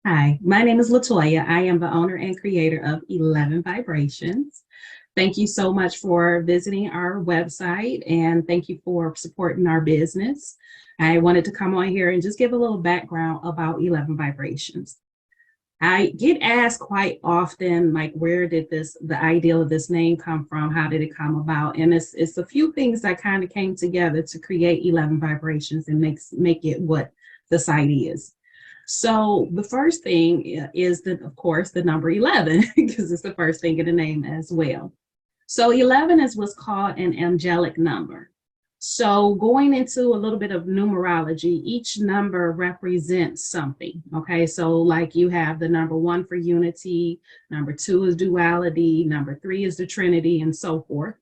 Hi, my name is Latoya. I am the owner and creator of 11 Vibrations. Thank you so much for visiting our website and thank you for supporting our business. I wanted to come on here and just give a little background about 11 Vibrations. I get asked quite often, like, where did the idea of this name come from? How did it come about? And it's a few things that kind of came together to create 11 Vibrations and make it what the site is. So the first thing is that, of course, the number 11, because it's the first thing in the name as well. So 11 is what's called an angelic number. So going into a little bit of numerology, each number represents something. Okay, so like you have the number 1 for unity, number 2 is duality, number 3 is the Trinity, and so forth.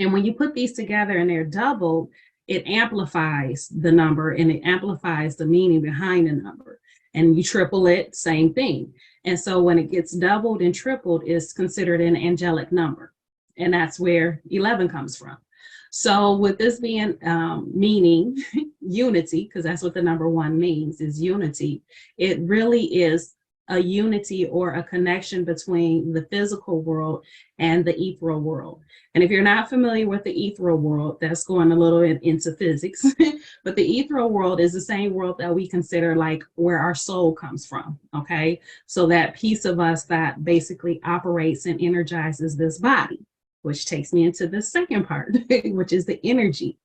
And when you put these together and they're doubled, it amplifies the number and it amplifies the meaning behind the number. And you triple it, same thing. And so when it gets doubled and tripled, it's considered an angelic number. And that's where 11 comes from. So with this being meaning unity, because that's what the number 1 means, is unity, it really is a unity or a connection between the physical world and the ethereal world. And if you're not familiar with the ethereal world, that's going a little into physics, but the ethereal world is the same world that we consider like where our soul comes from, okay? So that piece of us that basically operates and energizes this body, which takes me into the second part, which is the energy.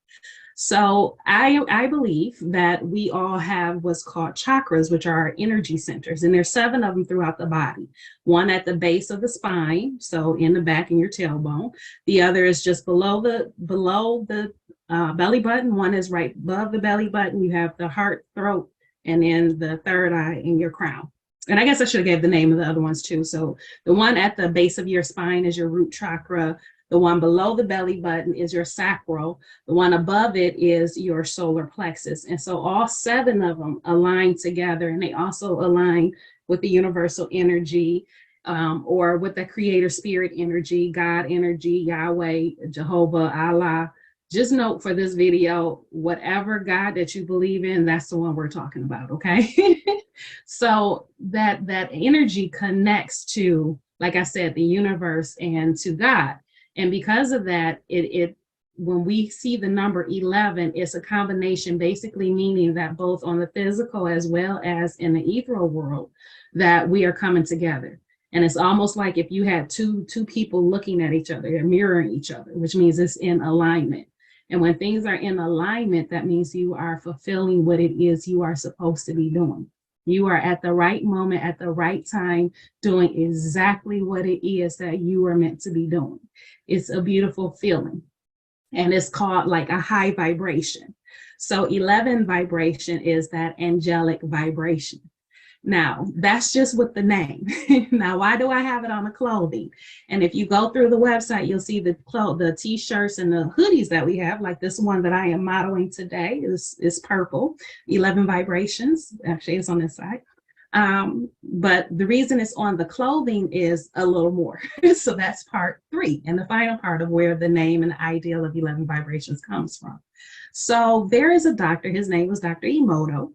So I believe that we all have what's called chakras, which are our energy centers, and there's 7 of them throughout the body. One at the base of the spine, so in the back in your tailbone. The other is just below the belly button. One is right above the belly button. You have the heart, throat, and then the third eye in your crown. And I guess I should have gave the name of the other ones too. So the one at the base of your spine is your root chakra. The one below the belly button is your sacral. The one above it is your solar plexus. And so all 7 of them align together, and they also align with the universal energy, or with the creator spirit energy, God energy, Yahweh, Jehovah, Allah. Just note for this video, whatever God that you believe in, that's the one we're talking about, okay? So that energy connects to, like I said, the universe and to God. And because of that, when we see the number 11, it's a combination, basically meaning that both on the physical as well as in the ethereal world, that we are coming together. And it's almost like if you had two people looking at each other, they're mirroring each other, which means it's in alignment. And when things are in alignment, that means you are fulfilling what it is you are supposed to be doing. You are at the right moment, at the right time, doing exactly what it is that you are meant to be doing. It's a beautiful feeling. And it's called like a high vibration. So 11 vibration is that angelic vibration. Now, that's just with the name. Now, why do I have it on the clothing? And if you go through the website, you'll see the t-shirts and the hoodies that we have, like this one that I am modeling today is purple, 11 vibrations. Actually, it's on this side. But the reason it's on the clothing is a little more. So that's part 3 and the final part of where the name and the ideal of 11 vibrations comes from. So there is a doctor, his name was Dr. Emoto.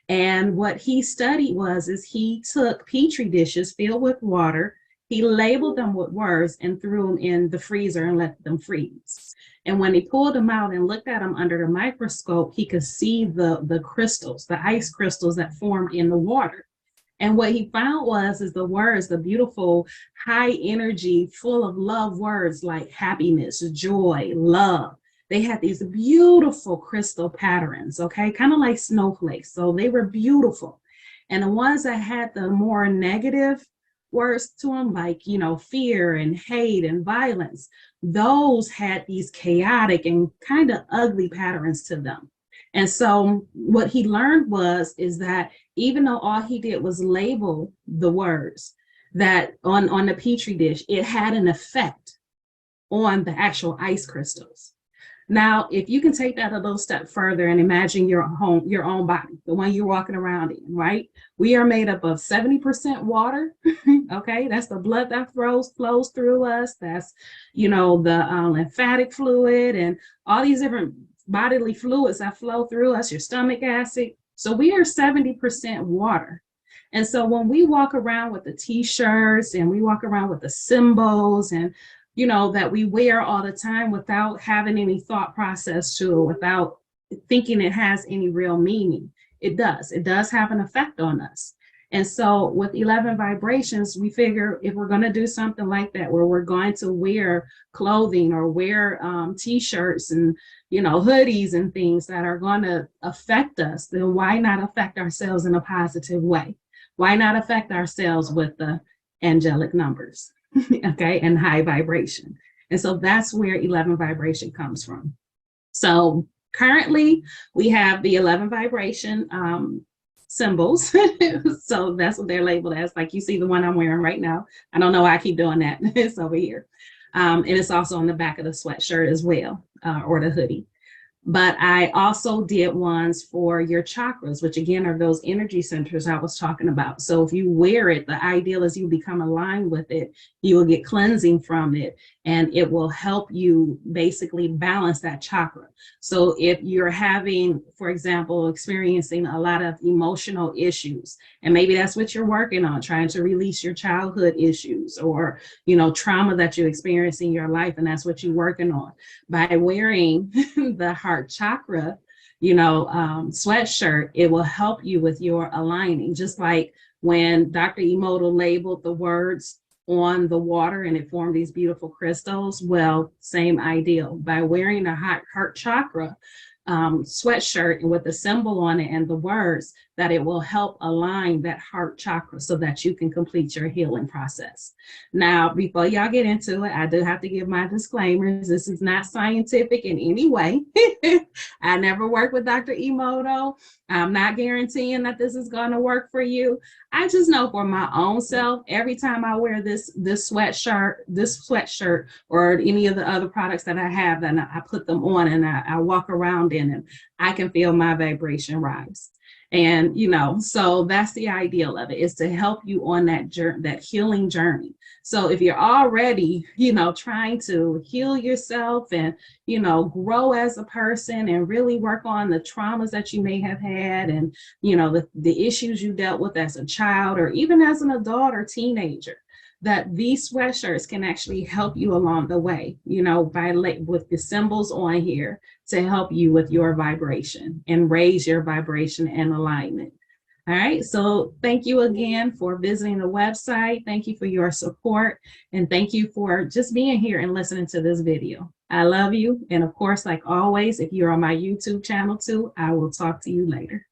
And what he studied is he took Petri dishes filled with water, he labeled them with words and threw them in the freezer and let them freeze. And when he pulled them out and looked at them under the microscope, he could see the crystals, the ice crystals that formed in the water. And what he found is the words, the beautiful, high energy, full of love words like happiness, joy, love. They had these beautiful crystal patterns, okay, kind of like snowflakes. So they were beautiful. And the ones that had the more negative words to them, like, fear and hate and violence, those had these chaotic and kind of ugly patterns to them. And so what he learned is that even though all he did was label the words that on the Petri dish, it had an effect on the actual ice crystals. Now, if you can take that a little step further and imagine your own body, the one you're walking around in, right? We are made up of 70% water, okay? That's the blood that flows through us. That's, the lymphatic fluid and all these different bodily fluids that flow through us, your stomach acid. So we are 70% water. And so when we walk around with the t-shirts and we walk around with the symbols and that we wear all the time without having any thought process to it, without thinking it has any real meaning, it does have an effect on us. And so with 11 vibrations, we figure if we're going to do something like that, where we're going to wear clothing or wear t-shirts and hoodies and things that are going to affect us, then why not affect ourselves in a positive way? Why not affect ourselves with the angelic numbers, okay, and high vibration? And so that's where 11 vibration comes from. So currently we have the 11 vibration symbols. So that's what they're labeled as. Like you see the one I'm wearing right now. I don't know why I keep doing that. It's over here. And it's also on the back of the sweatshirt as well, or the hoodie. But I also did ones for your chakras, which again are those energy centers I was talking about. So if you wear it, the ideal is you become aligned with it. You will get cleansing from it, and it will help you basically balance that chakra. So if you're having, for example, experiencing a lot of emotional issues, and maybe that's what you're working on, trying to release your childhood issues or, trauma that you experience in your life, and that's what you're working on. By wearing the heart chakra, sweatshirt, it will help you with your aligning. Just like when Dr. Emoto labeled the words on the water and it formed these beautiful crystals. Well, same ideal. By wearing a heart chakra sweatshirt and with the symbol on it and the words, that it will help align that heart chakra so that you can complete your healing process. Now, before y'all get into it, I do have to give my disclaimers. This is not scientific in any way. I never worked with Dr. Emoto. I'm not guaranteeing that this is going to work for you. I just know for my own self, every time I wear this sweatshirt or any of the other products that I have, and I put them on and I walk around in them, I can feel my vibration rise. And, so that's the ideal of it, is to help you on that journey, that healing journey. So if you're already, trying to heal yourself and, grow as a person and really work on the traumas that you may have had and, the issues you dealt with as a child or even as an adult or teenager, that these sweatshirts can actually help you along the way, with the symbols on here to help you with your vibration and raise your vibration and alignment. All right, so thank you again for visiting the website. Thank you for your support, and thank you for just being here and listening to this video. I love you, and of course, like always, if you're on my YouTube channel too, I will talk to you later.